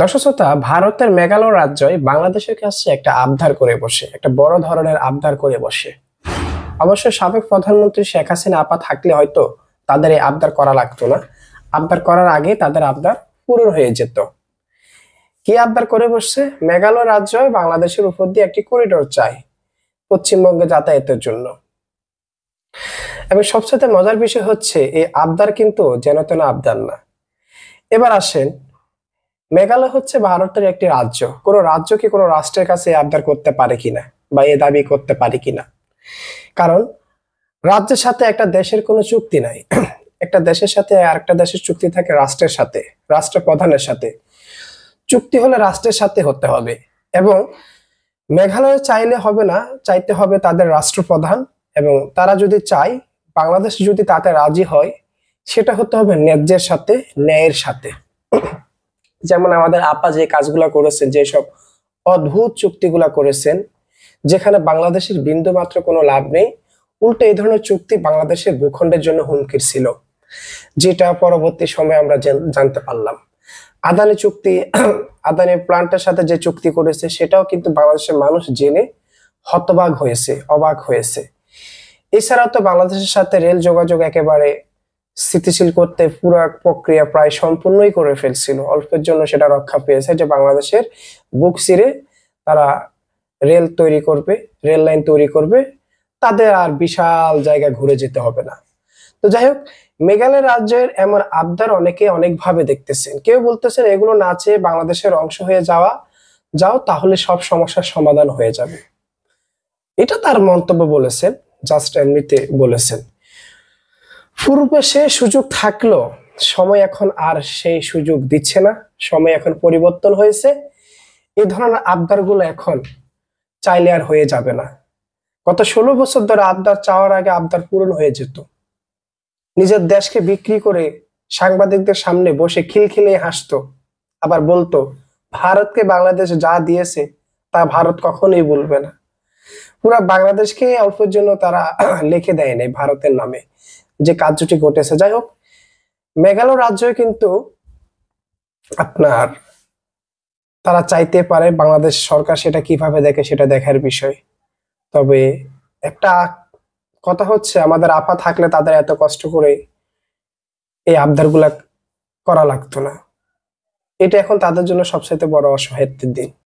দর্শক শ্রোতা, ভারতের মেঘালয় রাজ্যই বাংলাদেশের কাছে একটা আবদার করে বসে, একটা বড় ধরনের আবদার করে বসে। অবশ্য সাবেক প্রধানমন্ত্রী শেখ হাসিনা আপা থাকলে হয়তো তাদের এই আবদার করা লাগতো না। আবদার করার আগে তাদের আবদার পূরণ হয়ে যেত। কি আবদার করে বসছে? মেঘালয় রাজ্য বাংলাদেশের উপর দিয়ে একটি করিডোর চাই পশ্চিমবঙ্গে যাতায়াতের জন্য। এবং সবচেয়ে মজার বিষয় হচ্ছে, এই আবদার কিন্তু যেন তেন আবদার না। এবার আসেন, মেঘালয় হচ্ছে ভারতের একটি রাজ্য। কোনো রাজ্য কি কোনো রাষ্ট্রের কাছে এই আবদার করতে পারে কিনা বা এ দাবি করতে পারে কিনা? কারণ রাজ্যের সাথে একটা দেশের কোনো চুক্তি নাই। একটা দেশের সাথে আরেকটা দেশের চুক্তি থাকে রাষ্ট্রের সাথে, রাষ্ট্রপ্রধানের সাথে। চুক্তি হলে রাষ্ট্রের সাথে হতে হবে। এবং মেঘালয় চাইলে হবে না, চাইতে হবে তাদের রাষ্ট্রপ্রধান। এবং তারা যদি চায়, বাংলাদেশ যদি তাতে রাজি হয়, সেটা হতে হবে ন্যায্যের সাথে, ন্যায়ের সাথে। যেমন আমাদের আপা যে কাজগুলা করেছেন, যেসব অদ্ভুত চুক্তিগুলা করেছেন, যেখানে বাংলাদেশের বিন্দু মাত্র কোনো লাভ নেই, উল্টো এই ধরনের চুক্তি বাংলাদেশের ভূখণ্ডের জন্য হুমকির ছিল, যেটা পরবর্তী সময়ে আমরা জানতে পারলাম। আদানি চুক্তি, আদানি প্লান্টের সাথে যে চুক্তি করেছে, সেটাও কিন্তু বাংলাদেশের মানুষ জেনে হতবাক হয়েছে, অবাক হয়েছে। এছাড়াও তো বাংলাদেশের সাথে রেল যোগাযোগ একেবারে স্থিতিশীল করতে পুরো প্রক্রিয়া প্রায় সম্পূর্ণই করে ফেলছিল। অল্পের জন্য সেটা রক্ষা পেয়েছে যে বাংলাদেশের বুক চিরে তারা রেল তৈরি করবে, রেল লাইন তৈরি করবে, তাদের আর বিশাল জায়গা ঘুরে যেতে হবে না। তো যাই হোক, মেঘালয় রাজ্যের এমন আবদার অনেকে অনেকভাবে দেখতেছেন। কেউ বলতেছেন এগুলো না চেয়ে বাংলাদেশের অংশ হয়ে যাও, তাহলে সব সমস্যার সমাধান হয়ে যাবে। এটা তার মন্তব্য বলেছেন, জাস্ট এমনিতে বলেছেন। পূর্বে সে সুযোগ থাকলো, সময় এখন আর সেই সুযোগ দিচ্ছে না। সময় এখন পরিবর্তন হয়েছে। এই ধরনের আবদার গুলো এখন চাইলে আর হয়ে যাবে না। গত 16 বছর ধরে আবদার চাওয়ার আগে আবদার পূরণ হয়ে যেত। নিজের দেশকে বিক্রি করে সাংবাদিকদের সামনে বসে খিলখিলে হাসতো, আবার বলতো ভারতকে বাংলাদেশ যা দিয়েছে তা ভারত কখনোই বলবে না। পুরা বাংলাদেশকে অল্পের জন্য তারা লিখে দেয় নাই ভারতের নামে, যে কার্যটি ঘটেছে। যাই হোক, মেঘালয় রাজ্য কিন্তু আপনার তারা চাইতে পারে, বাংলাদেশ সরকার সেটা কিভাবে দেখে সেটা দেখার বিষয়। তবে একটা কথা হচ্ছে, আমাদের আপা থাকলে তাদের এত কষ্ট করে এই আবদার গুলা করা লাগতো না। এটা এখন তাদের জন্য সবচেয়ে বড় অসহায়ের দিন।